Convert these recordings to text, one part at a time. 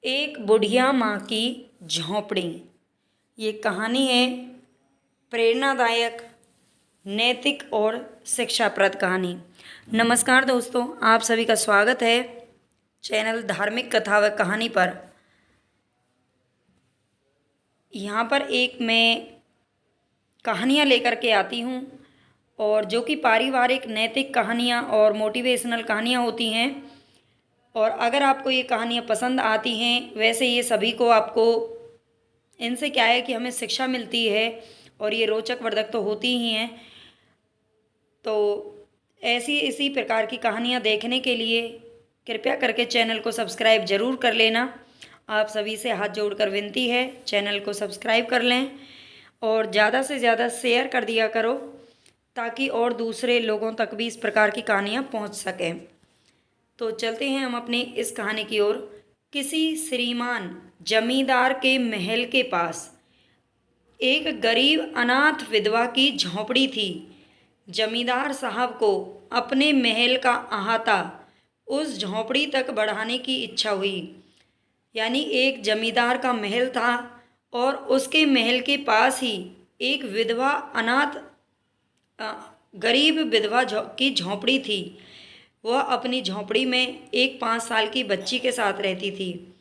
एक बुढ़िया माँ की झोंपड़ी। ये कहानी है प्रेरणादायक, नैतिक और शिक्षाप्रद कहानी। नमस्कार दोस्तों, आप सभी का स्वागत है चैनल धार्मिक कथा व कहानी पर। यहाँ पर एक मैं कहानियाँ लेकर के आती हूँ और जो कि पारिवारिक नैतिक कहानियाँ और मोटिवेशनल कहानियाँ होती हैं। और अगर आपको ये कहानियाँ पसंद आती हैं, वैसे ये सभी को आपको इनसे क्या है कि हमें शिक्षा मिलती है और ये रोचक वर्धक तो होती ही हैं। तो ऐसी इसी प्रकार की कहानियाँ देखने के लिए कृपया करके चैनल को सब्सक्राइब ज़रूर कर लेना। आप सभी से हाथ जोड़कर विनती है, चैनल को सब्सक्राइब कर लें और ज़्यादा से ज़्यादा शेयर कर दिया करो ताकि और दूसरे लोगों तक भी इस प्रकार की कहानियाँ पहुँच सकें। तो चलते हैं हम अपनी इस कहानी की ओर। किसी श्रीमान जमींदार के महल के पास एक गरीब अनाथ विधवा की झोंपड़ी थी। जमींदार साहब को अपने महल का अहाता उस झोंपड़ी तक बढ़ाने की इच्छा हुई। यानी एक जमींदार का महल था और उसके महल के पास ही एक विधवा अनाथ गरीब विधवा की झोंपड़ी थी। वह अपनी झोंपड़ी में एक 5 साल की बच्ची के साथ रहती थी।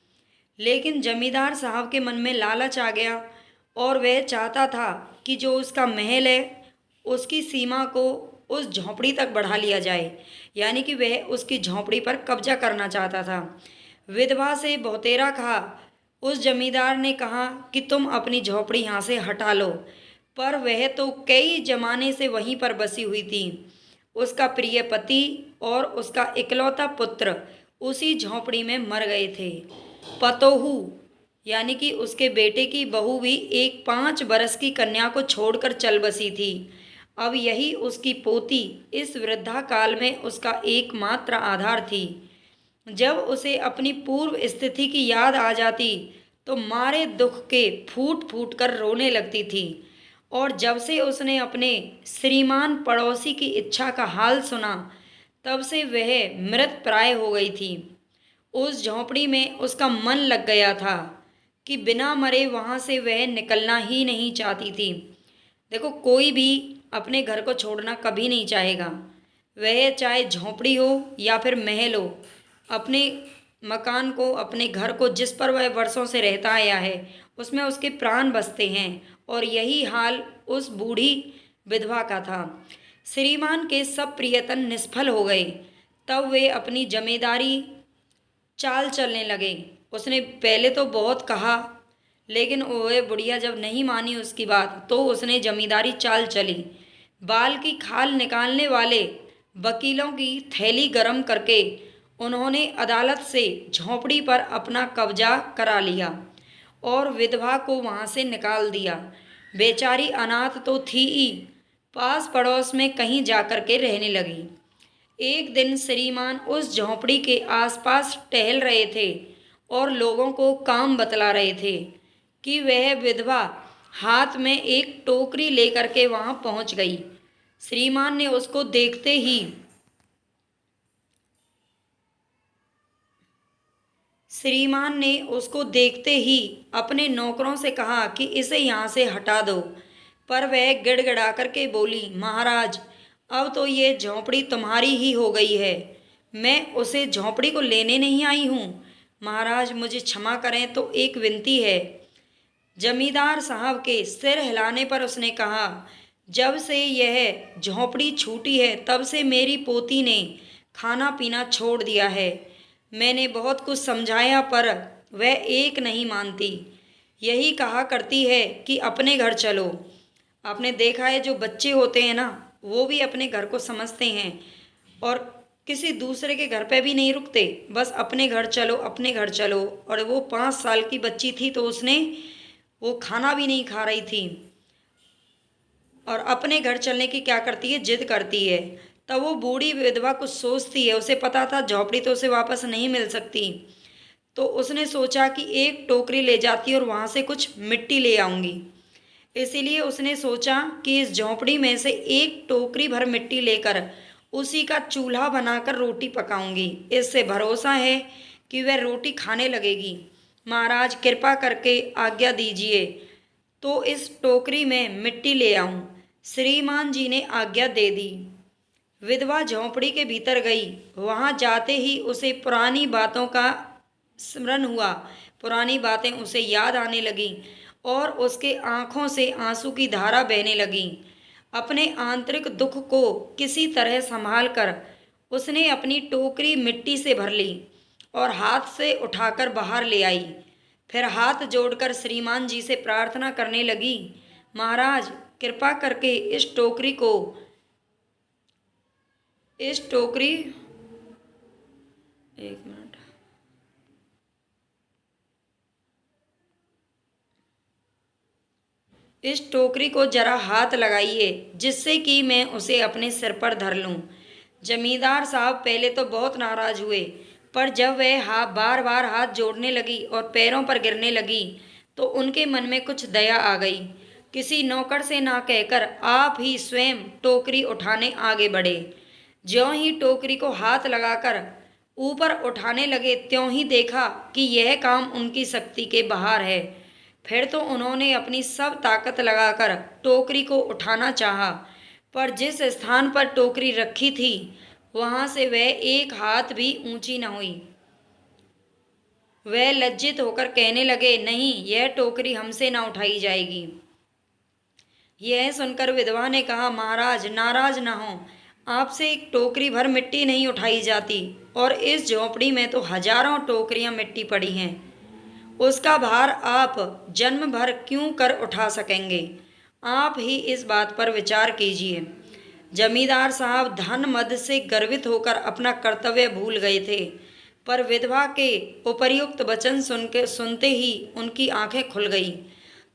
लेकिन जमींदार साहब के मन में लालच आ गया और वह चाहता था कि जो उसका महल है उसकी सीमा को उस झोंपड़ी तक बढ़ा लिया जाए। यानी कि वह उसकी झोंपड़ी पर कब्जा करना चाहता था। विधवा से बहुतेरा कहा। उस जमींदार ने कहा कि तुम अपनी झोंपड़ी यहाँ से हटा लो, पर वह तो कई जमाने से वहीं पर बसी हुई थी। उसका प्रिय पति और उसका इकलौता पुत्र उसी झोंपड़ी में मर गए थे। पतोहू यानी कि उसके बेटे की बहू भी एक 5 बरस की कन्या को छोड़कर चल बसी थी। अब यही उसकी पोती इस वृद्धा काल में उसका एकमात्र आधार थी। जब उसे अपनी पूर्व स्थिति की याद आ जाती तो मारे दुख के फूट फूट कर रोने लगती थी। और जब से उसने अपने श्रीमान पड़ोसी की इच्छा का हाल सुना, तब से वह मृत प्राय हो गई थी। उस झोंपड़ी में उसका मन लग गया था कि बिना मरे वहाँ से वह निकलना ही नहीं चाहती थी। देखो, कोई भी अपने घर को छोड़ना कभी नहीं चाहेगा, वह चाहे झोंपड़ी हो या फिर महल हो। अपने मकान को, अपने घर को जिस पर वह वर्षों से रहता आया है, उसमें उसके प्राण बसते हैं। और यही हाल उस बूढ़ी विधवा का था। श्रीमान के सब प्रयत्न निष्फल हो गए। तब वे अपनी जमींदारी चाल चलने लगे। उसने पहले तो बहुत कहा, लेकिन वह बुढ़िया जब नहीं मानी उसकी बात, तो उसने जमींदारी चाल चली। बाल की खाल निकालने वाले वकीलों की थैली गरम करके उन्होंने अदालत से झोंपड़ी पर अपना कब्जा करा लिया और विधवा को वहाँ से निकाल दिया। बेचारी अनाथ तो थी ही, पास पड़ोस में कहीं जाकर के रहने लगी। एक दिन श्रीमान उस झोंपड़ी के आसपास टहल रहे थे और लोगों को काम बतला रहे थे कि वह विधवा हाथ में एक टोकरी लेकर के वहां पहुंच गई। श्रीमान ने उसको देखते ही अपने नौकरों से कहा कि इसे यहाँ से हटा दो। पर वह गिड़गिड़ा करके बोली, महाराज, अब तो ये झोंपड़ी तुम्हारी ही हो गई है। मैं उसे झोंपड़ी को लेने नहीं आई हूँ। महाराज, मुझे क्षमा करें, तो एक विनती है। जमींदार साहब के सिर हिलाने पर उसने कहा, जब से यह झोंपड़ी छूटी है तब से मेरी पोती ने खाना पीना छोड़ दिया है। मैंने बहुत कुछ समझाया पर वह एक नहीं मानती। यही कहा करती है कि अपने घर चलो। आपने देखा है, जो बच्चे होते हैं ना, वो भी अपने घर को समझते हैं और किसी दूसरे के घर पे भी नहीं रुकते, बस अपने घर चलो, अपने घर चलो। और वो 5 साल की बच्ची थी तो उसने वो खाना भी नहीं खा रही थी और अपने घर चलने की क्या करती है, जिद करती है। तब वो बूढ़ी विधवा कुछ सोचती है, उसे पता था झोंपड़ी तो उसे वापस नहीं मिल सकती। तो उसने सोचा कि एक टोकरी ले जाती और वहाँ से कुछ मिट्टी ले आऊँगी। इसीलिए उसने सोचा कि इस झोंपड़ी में से एक टोकरी भर मिट्टी लेकर उसी का चूल्हा बनाकर रोटी पकाऊंगी। इससे भरोसा है कि वह रोटी खाने लगेगी महाराज कृपा करके आज्ञा दीजिए तो इस टोकरी में मिट्टी ले आऊं। श्रीमान जी ने आज्ञा दे दी। विधवा झोंपड़ी के भीतर गई। वहां जाते ही उसे पुरानी बातों का स्मरण हुआ। पुरानी बातें उसे याद आने लगीं और उसके आंखों से आंसू की धारा बहने लगी। अपने आंतरिक दुख को किसी तरह संभाल कर उसने अपनी टोकरी मिट्टी से भर ली और हाथ से उठाकर बाहर ले आई। फिर हाथ जोड़कर श्रीमान जी से प्रार्थना करने लगी, महाराज कृपा करके इस टोकरी एक मिनट इस टोकरी को जरा हाथ लगाइए जिससे कि मैं उसे अपने सिर पर धर लूं। जमींदार साहब पहले तो बहुत नाराज हुए, पर जब वह बार बार हाथ जोड़ने लगी और पैरों पर गिरने लगी तो उनके मन में कुछ दया आ गई। किसी नौकर से ना कहकर आप ही स्वयं टोकरी उठाने आगे बढ़े। ज्यों ही टोकरी को हाथ लगाकर ऊपर उठाने लगे त्यों ही देखा कि यह काम उनकी शक्ति के बाहर है। फिर तो उन्होंने अपनी सब ताकत लगाकर टोकरी को उठाना चाहा, पर जिस स्थान पर टोकरी रखी थी वहां से वह एक हाथ भी ऊंची न हुई। वह लज्जित होकर कहने लगे, नहीं, यह टोकरी हमसे ना उठाई जाएगी। यह सुनकर विधवा ने कहा, महाराज नाराज ना हो, आपसे एक टोकरी भर मिट्टी नहीं उठाई जाती और इस झोंपड़ी में तो हजारों टोकरियां मिट्टी पड़ी हैं। उसका भार आप जन्म भर क्यों कर उठा सकेंगे? आप ही इस बात पर विचार कीजिए। जमींदार साहब धन मद से गर्वित होकर अपना कर्तव्य भूल गए थे, पर विधवा के उपर्युक्त वचन सुनते ही उनकी आंखें खुल गईं।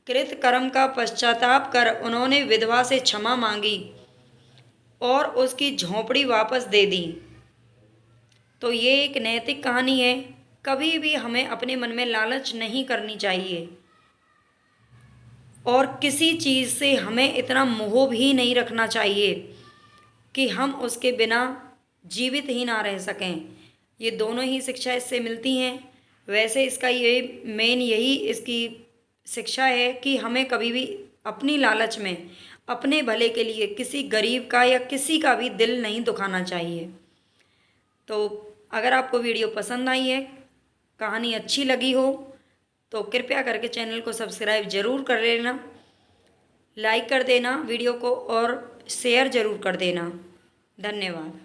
कृत कर्म का पश्चाताप कर उन्होंने विधवा से क्षमा मांगी और उसकी झोंपड़ी वापस दे दी। तो ये एक नैतिक कहानी है। कभी भी हमें अपने मन में लालच नहीं करनी चाहिए और किसी चीज़ से हमें इतना मोह भी नहीं रखना चाहिए कि हम उसके बिना जीवित ही ना रह सकें। ये दोनों ही शिक्षा इससे मिलती हैं। वैसे इसका ये मेन यही इसकी शिक्षा है कि हमें कभी भी अपनी लालच में अपने भले के लिए किसी गरीब का या किसी का भी दिल नहीं दुखाना चाहिए। तो अगर आपको वीडियो पसंद आई है, कहानी अच्छी लगी हो, तो कृपया करके चैनल को सब्सक्राइब ज़रूर कर लेना, लाइक कर देना वीडियो को और शेयर ज़रूर कर देना। धन्यवाद।